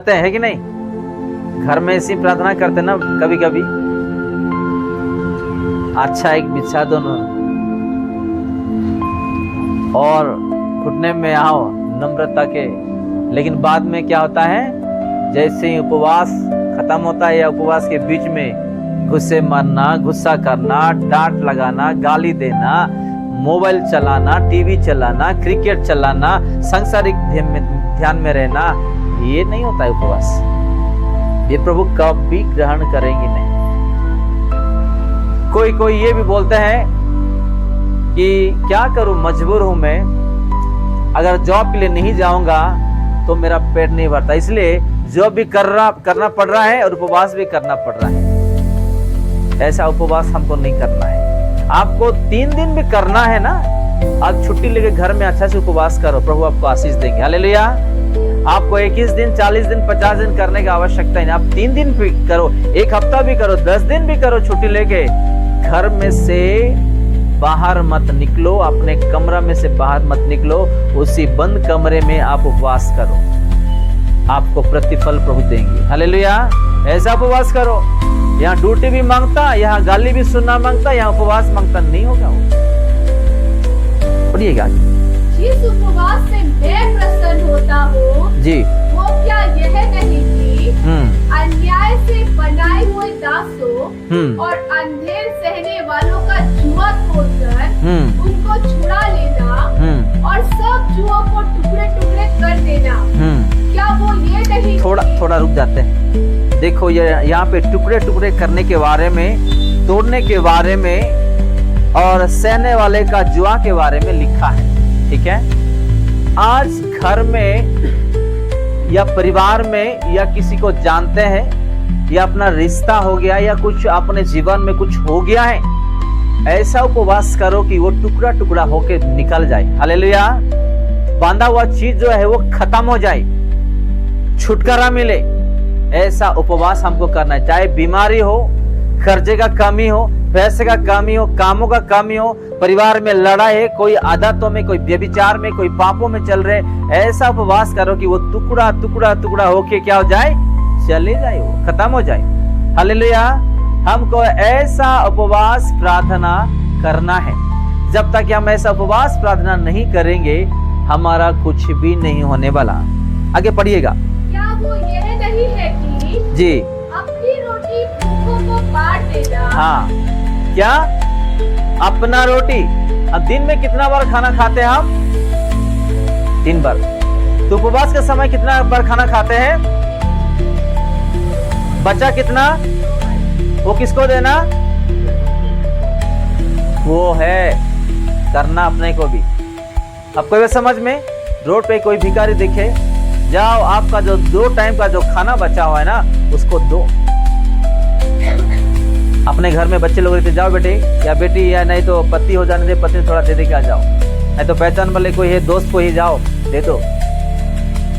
है कि नहीं? घर में ऐसी प्रार्थना करते ना कभी कभी, अच्छा एक बिछा दो ना और घुटने में आओ नम्रता के। लेकिन बाद में क्या होता है, जैसे ही उपवास खत्म होता है या उपवास के बीच में गुस्से मारना, गुस्सा करना, डांट लगाना, गाली देना, मोबाइल चलाना, टीवी चलाना, क्रिकेट चलाना, सांसारिक ध्यान में रहना, ये नहीं होता है उपवास। ये प्रभु कभी ग्रहण करेंगे नहीं। कोई ये भी बोलते हैं कि क्या करूं, मजबूर हूं मैं, अगर जॉब के लिए नहीं जाऊंगा तो मेरा पेट नहीं भरता, इसलिए जॉब भी करना पड़ रहा है और उपवास भी करना पड़ रहा है। ऐसा उपवास हमको नहीं करना है। आपको 3 दिन भी करना है ना, आप छुट्टी लेके घर में अच्छा से उपवास करो, प्रभु आपको आशीष देंगे। हालेलुया। आपको 21 दिन, 40 दिन, 50 दिन करने की आवश्यकता नहीं, आप 3 दिन भी करो, 1 हफ्ता भी करो, 10 दिन भी करो, छुट्टी लेके। घर में से बाहर मत निकलो, अपने कमरा में से बाहर मत निकलो, उसी बंद कमरे में आप उपवास करो, आपको प्रतिफल प्रभु देंगे। हालेलुया। ऐसा उपवास करो, यहाँ ड्यूटी भी मांगता, यहाँ गाली भी सुनना मांगता, यहाँ उपवास मांगता नहीं होगा। पढ़िएगा। जिस उपवास से मैं प्रसन्न होता हूँ जी, वो क्या यह नहीं कि अन्याय से बनाए हुए दासों और अंधेर सहने वालों का जुआ तोड़कर उनको छुड़ा लेना और सब जुओं को टुकड़े टुकड़े कर देना, क्या वो ये नहीं? थोड़ा रुक जाते हैं। देखो ये यहाँ पे टुकड़े टुकड़े करने के बारे में, तोड़ने के बारे में और सहने वाले का जुआ के बारे में लिखा है। ठीक है, आज घर में या परिवार में या किसी को जानते हैं या अपना रिश्ता हो गया या कुछ अपने जीवन में कुछ हो गया है, ऐसा उपवास करो कि वो टुकड़ा टुकड़ा होके निकल जाए। हालेलुया। बांधा हुआ चीज जो है वो खत्म हो जाए, छुटकारा मिले। ऐसा उपवास हमको करना है। चाहे बीमारी हो, कर्जे का कमी हो, पैसे का कमी हो, कामों का कमी हो, परिवार में लड़ाई है, कोई आदतों में, कोई व्यभिचार में, कोई पापों में चल रहे, ऐसा उपवास करो कि वो टुकड़ा टुकड़ा टुकड़ा होके क्या हो जाए, चले जाए, वो खत्म हो जाए। हालेलुया। हमको ऐसा उपवास प्रार्थना करना है। जब तक हम ऐसा उपवास प्रार्थना नहीं करेंगे, हमारा कुछ भी नहीं होने वाला। आगे पढ़िएगा। क्या वो यह नहीं है कि जी, अपनी रोटी भूखों को बांट देना? हाँ, क्या अपना रोटी? अब दिन में कितना बार खाना खाते हैं हम? 3 बार। तो उपवास के समय कितना बार खाना खाते हैं? बचा कितना, वो किसको देना? वो है करना अपने को भी। अब कोई समझ में, रोड पे कोई भिखारी दिखे, जाओ, आपका जो 2 टाइम का जो खाना बचा हुआ है ना, उसको दो। अपने घर में बच्चे लोग रहते, जाओ बेटे या बेटी, या नहीं तो पति हो जाने दे, पत्नी थोड़ा दे के आ जाओ, नहीं तो पहचान वाले कोई है, दोस्त को ही जाओ दे दो।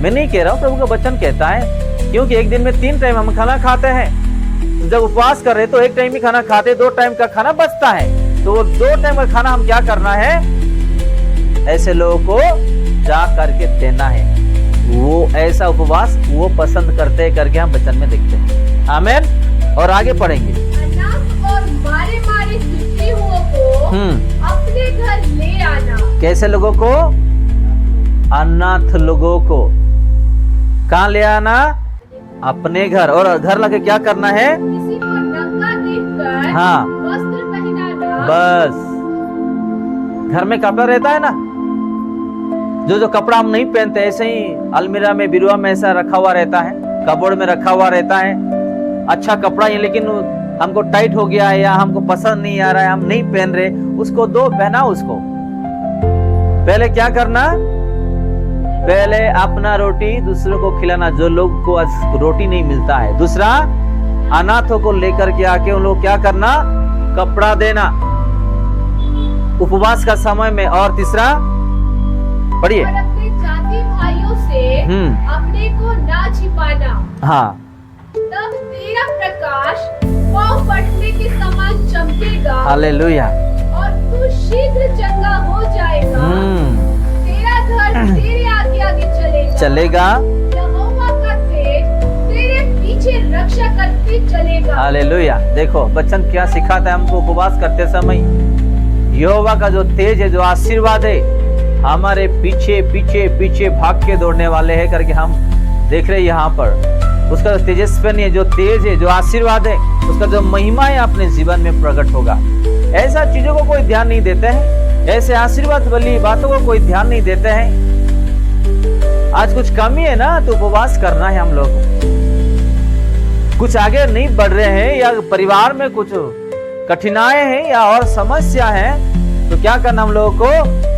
मैं नहीं कह रहा हूँ, प्रभु का वचन कहता है, क्योंकि एक दिन में 3 टाइम हम खाना खाते हैं। तो जब उपवास कर रहे तो 1 टाइम ही खाना खाते, 2 टाइम का खाना बचता है, तो वो 2 टाइम का खाना हम क्या करना है, ऐसे लोगों को जा करके देना है। वो ऐसा उपवास वो पसंद करते हैं, करके हम वचन में देखते हैं। आमीन। और आगे पढ़ेंगे। अनाथ और मारे मारे दुखी हुओं को अपने घर ले आना। कैसे लोगों को? अनाथ लोगों को कहाँ ले आना? अपने घर। और घर लाके क्या करना है? किसी को नंगा देखकर हाँ, वस्त्र पहनाना। बस। घर में कपड़ा रहता है ना, जो कपड़ा हम नहीं पहनते, ऐसे ही अलमीरा में, बिरुआ में ऐसा रखा हुआ रहता है, कपबोर्ड में रखा हुआ रहता है, अच्छा कपड़ा है, लेकिन हमको टाइट हो गया है या हमको पसंद नहीं आ रहा है, हम नहीं पहन रहे, उसको दो, पहना उसको। पहले क्या करना? पहले अपना रोटी दूसरों को खिलाना, जो लोग को आज रोटी नहीं मिलता है। दूसरा, अनाथों को लेकर के आके उन लोग क्या करना? कपड़ा देना उपवास का समय में। और तीसरा पढ़िए। और अपने जाति भाइयों से अपने को ना छिपाना। हाँ, तब तेरा प्रकाश पाँव फटने के समान चमकेगा। हालेलुया। और तू शीघ्र चंगा हो जाएगा। तेरा घर तेरे आगे आगे चलेगा। चलेगा। यहोवा का तेज हालेलुया। देखो वचन क्या सिखाता है हमको उपवास करते समय। यहोवा का जो तेज है, जो आशीर्वाद है, हमारे पीछे पीछे पीछे भाग के दौड़ने वाले हैं करके हम देख रहे हैं यहाँ पर। उसका जो तेजस्वी है, जो तेज है, जो आशीर्वाद है, उसका जो महिमा है अपने जीवन में प्रकट होगा। ऐसा चीजों को कोई ध्यान नहीं देते हैं, ऐसे आशीर्वाद वाली बातों को कोई ध्यान नहीं देते हैं। आज कुछ कमी है ना, तो उपवास करना है हम लोग। कुछ आगे नहीं बढ़ रहे हैं या परिवार में कुछ कठिनाई है या और समस्या है, तो क्या करना हम लोगों को?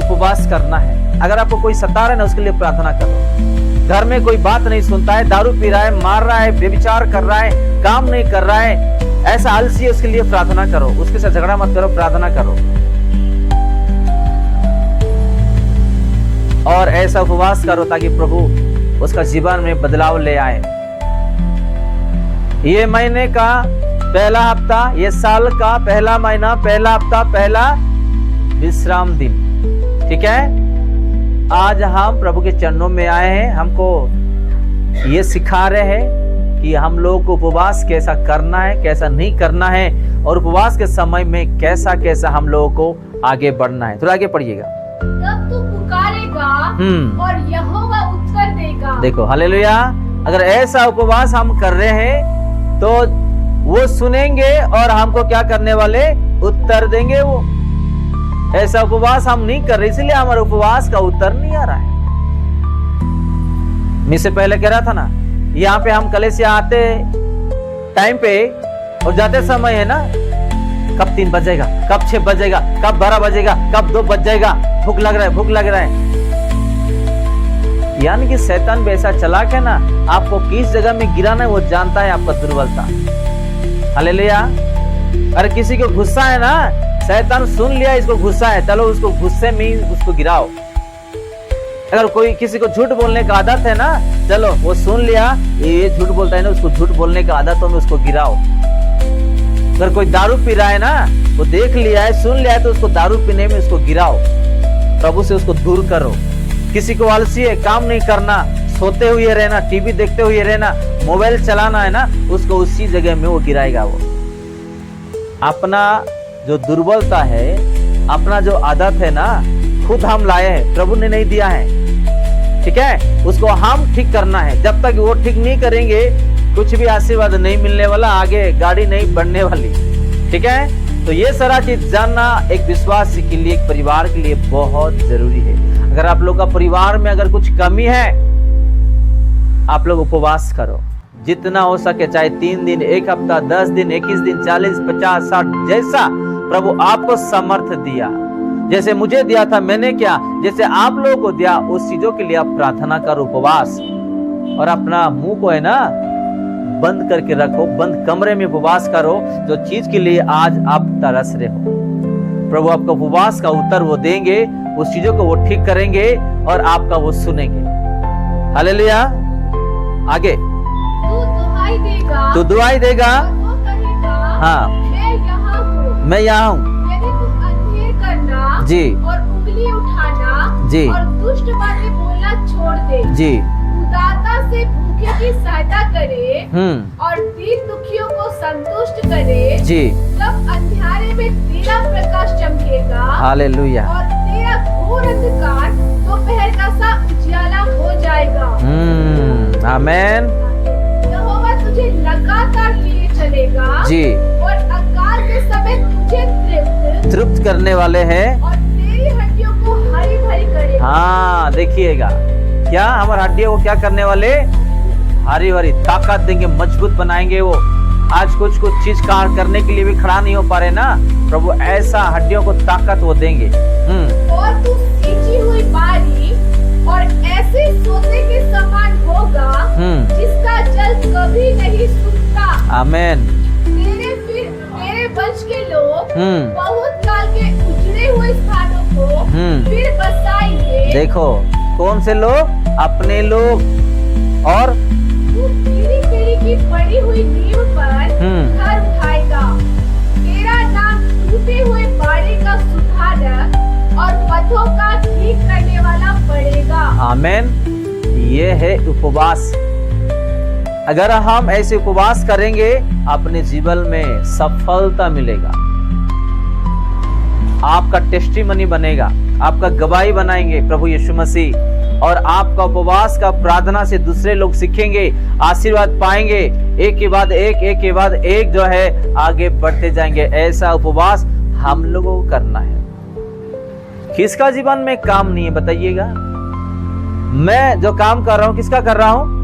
उपवास करना है। अगर आपको कोई सता रहा है ना, उसके लिए प्रार्थना करो। घर में कोई बात नहीं सुनता है, दारू पी रहा है, मार रहा है, व्यभिचार कर रहा है, काम नहीं कर रहा है, ऐसा आलसी है, उसके लिए प्रार्थना करो। उसके साथ झगड़ा मत करो, प्रार्थना करो। और ऐसा उपवास करो ताकि प्रभु उसका जीवन में बदलाव ले आए। ये महीने का पहला हफ्ता, ये साल का पहला महीना, पहला हफ्ता, पहला विश्राम दिन, ठीक है। आज हम प्रभु के चरणों में आए हैं। हमको ये सिखा रहे हैं कि हम लोग को उपवास कैसा करना है, कैसा नहीं करना है, और उपवास के समय में कैसा कैसा हम लोगों को आगे बढ़ना है। थोड़ा आगे पढ़िएगा। तब तू पुकारेगा और यहोवा उत्तर देगा। देखो हालेलुया। अगर ऐसा उपवास हम कर रहे हैं तो वो सुनेंगे और हमको क्या करने वाले? उत्तर देंगे वो। ऐसा उपवास हम नहीं कर रहे, इसलिए हमारे उपवास का उत्तर नहीं आ रहा है। मैं से पहले कह रहा था ना, यहाँ पे हम कलेसिया आते टाइम पे और जाते समय है ना, कब 3 बजेगा, कब 6 बजेगा, कब 12 बजेगा, कब 2 बज जाएगा, भूख लग रहा है, भूख लग रहा है। यानी कि शैतान भी ऐसा चालाक है ना, आपको किस जगह में गिराना है वो जानता है, आपका दुर्बलता। हालेलुया। अरे किसी को गुस्सा है ना, शैतान सुन लिया इसको गुस्सा है, चलो उसको गुस्से में उसको गिराओ। अगर कोई किसी को झूठ बोलने का आदत है ना, चलो वो सुन लिया ये झूठ बोलता है ना, उसको झूठ बोलने का आदतों में उसको गिराओ। अगर कोई दारू पी रहा है ना, वो देख लिया है, सुन लिया है, तो उसको दारू पीने में उसको गिराओ, प्रभु से उसको दूर करो। किसी को आलसी है, काम नहीं करना, सोते हुए रहना, टीवी देखते हुए रहना, मोबाइल चलाना है ना, उसको उसी जगह में वो गिराएगा। वो अपना जो दुर्बलता है, अपना जो आदत है ना, खुद हम लाए हैं, प्रभु ने नहीं दिया है, ठीक है। उसको हम ठीक करना है। जब तक वो ठीक नहीं करेंगे, कुछ भी आशीर्वाद नहीं मिलने वाला, आगे गाड़ी नहीं बढ़ने वाली, ठीक है। तो ये सारा चीज जानना एक विश्वासी के लिए, एक परिवार के लिए बहुत जरूरी है। अगर आप लोग का परिवार में अगर कुछ कमी है, आप लोग उपवास करो जितना हो सके, चाहे 3 दिन, 1 हफ्ता, 10 दिन, 21 दिन, 40, 50, 60, जैसा प्रभु आपको समर्थ दिया। जैसे मुझे दिया था, मैंने क्या, जैसे आप लोगों को दिया, उस चीजों के लिए आप प्रार्थना करो, उपवास। और अपना मुंह को है ना बंद करके रखो, बंद कमरे में उपवास करो, जो चीज के लिए आज आप तरस रहे हो। प्रभु आपका उपवास का उत्तर वो देंगे, उस चीजों को वो ठीक करेंगे और आपका वो सुनेंगे। हालेलुया। आगे तू दुआई देगा, वो कहेगा, हाँ मैं यहाँ हूँ। यदि तुम अंधेर करना जी और उंगली उठाना जी और दुष्ट बातें बोलना छोड़ दे, जी उदारता से भूखे की सहायता करे और दीन दुखियों को संतुष्ट करे, जी, तब अंधेरे में तेरा प्रकाश चमकेगा। हालेलुया। और तेरा घोर अंधकार दोपहर का सा उजियाला हो जाएगा। आमेन। यहोवा तुझे लगातार लिए चलेगा जी, और अकाल के समय तुझे तृप्त करने वाले हैं और तेरी हड्डियों को हरी भरी करेगा। हाँ देखिएगा, क्या हमारे हड्डियों को क्या करने वाले? हरी भरी ताकत देंगे, मजबूत बनाएंगे। वो आज कुछ चीज कार्य करने के लिए भी खड़ा नहीं हो पा रहे ना, प्रभु ऐसा हड्डियों को ताकत वो देंगे। और तू सींची हुई बारी और ऐसे सोते के समान होगा जिसका जल कभी नहीं सूखता। आमेन। तेरे वंश के लोग बहुत काल के उजड़े हुए स्थानों को फिर बसाएंगे। देखो कौन से लोग? अपने लोग। और तू पीढ़ी की पड़ी हुई नींव पर घर उठाएगा। तेरा नाम टूटे हुए बाड़े का सुधारक और पथों का ठीक करने वाला पड़ेगा। आमेन। ये है उपवास। अगर हम ऐसे उपवास करेंगे अपने जीवन में सफलता मिलेगा, आपका टेस्टिमनी बनेगा, आपका गवाही बनाएंगे प्रभु यीशु मसीह, और आपका उपवास का प्रार्थना से दूसरे लोग सीखेंगे, आशीर्वाद पाएंगे, एक के बाद एक जो है आगे बढ़ते जाएंगे। ऐसा उपवास हम लोगों को करना है। किसका जीवन में काम नहीं है बताइएगा? मैं जो काम कर रहा हूं किसका कर रहा हूं?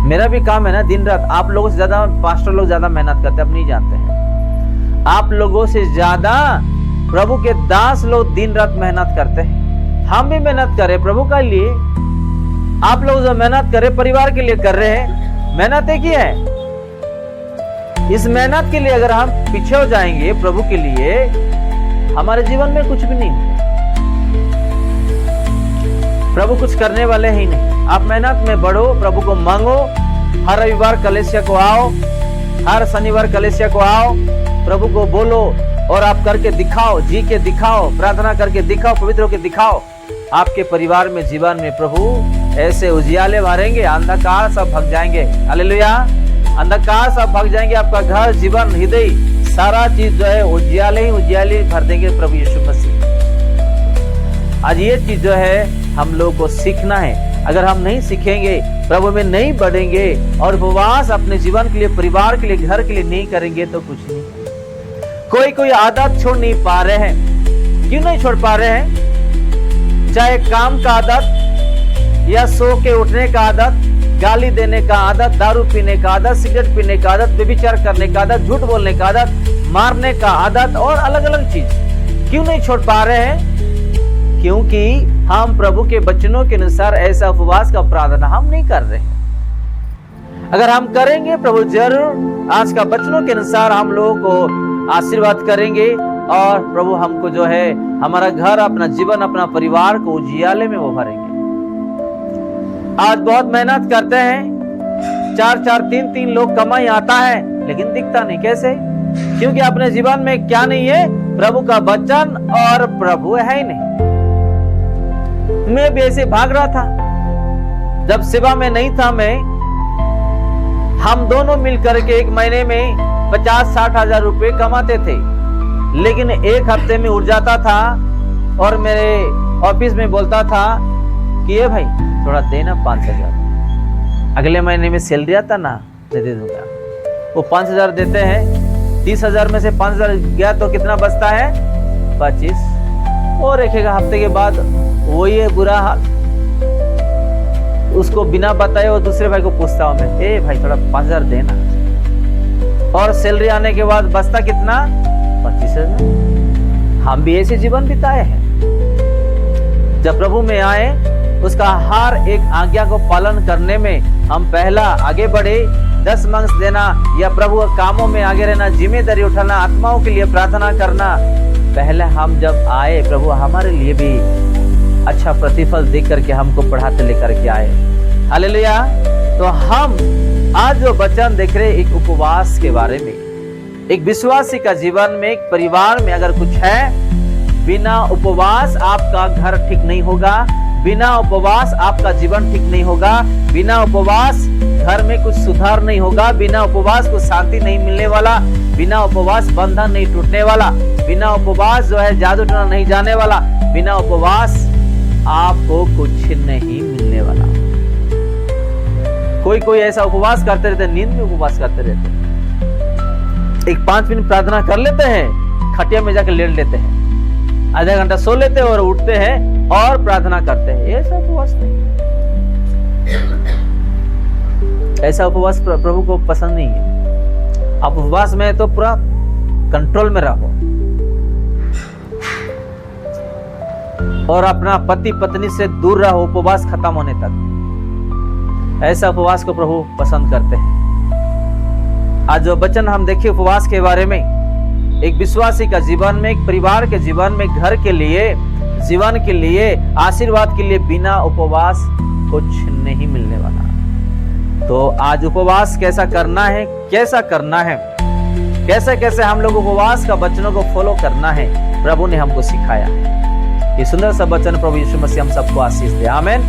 मेरा भी काम है ना, दिन रात। आप लोगों से ज्यादा पास्टर लोग ज्यादा मेहनत करते हैं, आप नहीं जानते हैं। आप लोगों से ज्यादा प्रभु के दास लोग दिन रात मेहनत करते हैं। हम भी मेहनत करें प्रभु के लिए। आप लोग जो मेहनत करें परिवार के लिए कर रहे हैं, मेहनत एक ही है। इस मेहनत के लिए अगर हम पीछे हो जाएंगे प्रभु के लिए, हमारे जीवन में कुछ भी नहीं, प्रभु कुछ करने वाले ही नहीं। आप मेहनत में बढ़ो, प्रभु को मांगो, हर रविवार कलेसिया को आओ, हर शनिवार कलेसिया को आओ, प्रभु को बोलो और आप करके दिखाओ, जी के दिखाओ, प्रार्थना करके दिखाओ, पवित्र होकर दिखाओ। आपके परिवार में जीवन में प्रभु ऐसे उजियाले मारेंगे, अंधकार सब भाग जाएंगे। हालेलुया। अंधकार सब भाग जाएंगे। आपका घर, जीवन, हृदय, सारा चीज जो है उजियाले भर देंगे प्रभु यीशु मसीह। आज ये चीज जो है हम लोगों को सीखना है। अगर हम नहीं सीखेंगे, प्रभु में नहीं बढ़ेंगे और उपवास अपने जीवन के लिए, परिवार के लिए, घर के लिए नहीं करेंगे तो कुछ नहीं। कोई आदत छोड़ नहीं पा रहे हैं। क्यों नहीं छोड़ पा रहे हैं? चाहे काम का आदत या सो के उठने का आदत, गाली देने का आदत, दारू पीने का आदत, सिगरेट पीने का आदत, व्यभिचार करने का आदत, झूठ बोलने का आदत, मारने का आदत और अलग अलग चीज। क्यों नहीं छोड़ पा रहे हैं? क्योंकि हम प्रभु के वचनों के अनुसार ऐसा उपवास का प्रार्थना हम नहीं कर रहे हैं। अगर हम करेंगे, प्रभु जरूर आज का वचनों के अनुसार हम लोगों को आशीर्वाद करेंगे और प्रभु हमको जो है हमारा घर, अपना जीवन, अपना परिवार को उजियाले में वो भरेंगे। आज बहुत मेहनत करते हैं, 4-4, 3-3 लोग कमाई आता है लेकिन दिखता नहीं। कैसे? क्योंकि अपने जीवन में क्या नहीं है? प्रभु का वचन और प्रभु है ही नहीं। मैं भी ऐसे भाग रहा था जब सेवा में नहीं था। मैं हम दोनों मिलकर के एक महीने में 50-60 हजार रुपए कमाते थे, लेकिन एक हफ्ते में उड़ जाता था और मेरे ऑफिस में बोलता था कि ये भाई थोड़ा देना 5,000। अगले महीने में सैलरी आता ना, दे दूंगा। वो 5,000 देते हैं, 30,000 में से 5,000 गया तो कितना बचता है? 25। और एक हफ्ते के बाद वही है बुरा हाल। उसको बिना बताए वो दूसरे भाई को पूछता हूं मैं, ए भाई थोड़ा 5,000 देना। और सैलरी आने के बाद बचता कितना? 25,000। हम भी ऐसे जीवन बिताए हैं। जब प्रभु में आए, उसका हर एक आज्ञा को पालन करने में हम पहला आगे बढ़े, 10 मंथ देना या प्रभु कामों में आगे रहना, जिम्मेदारी उठाना, आत्माओं के लिए प्रार्थना करना। पहले हम जब आए, प्रभु हमारे लिए भी अच्छा प्रतिफल देख करके हमको बढ़ाते लेकर के आए। हालेलुया। तो हम आज जो वचन देख रहे एक उपवास के बारे में, एक विश्वासी का जीवन में, एक परिवार में अगर कुछ है, बिना उपवास आपका घर ठीक नहीं होगा, बिना उपवास आपका जीवन ठीक नहीं होगा, बिना उपवास घर में कुछ सुधार नहीं होगा, बिना उपवास को शांति नहीं मिलने वाला, बिना उपवास बंधन नहीं टूटने वाला, बिना उपवास जो है जादू टोना नहीं जाने वाला, बिना उपवास आपको कुछ नहीं मिलने वाला। कोई ऐसा उपवास करते रहते, नींद में उपवास करते रहते, एक 5 मिनट प्रार्थना कर लेते हैं, खटिया में जाकर लेट लेते हैं, आधा घंटा सो लेते हैं और उठते हैं और प्रार्थना करते हैं। ऐसा उपवास नहीं, ऐसा उपवास प्रभु को पसंद नहीं है। आप उपवास में तो पूरा कंट्रोल में रहो और अपना पति पत्नी से दूर रहो उपवास खत्म होने तक। ऐसा उपवास को प्रभु पसंद करते हैं। आज जो वचन हम देखे उपवास के बारे में, एक विश्वासी का जीवन में, एक परिवार के जीवन में, घर के लिए, जीवन के लिए, आशीर्वाद के लिए बिना उपवास कुछ नहीं मिलने वाला। तो आज उपवास कैसा करना है, कैसा करना है, कैसे कैसे हम लोग उपवास का वचनों को फॉलो करना है, प्रभु ने हमको सिखाया। ये सुंदर सा वचन प्रभु यीशु मसीह हम सबको आशीष दे। आमीन।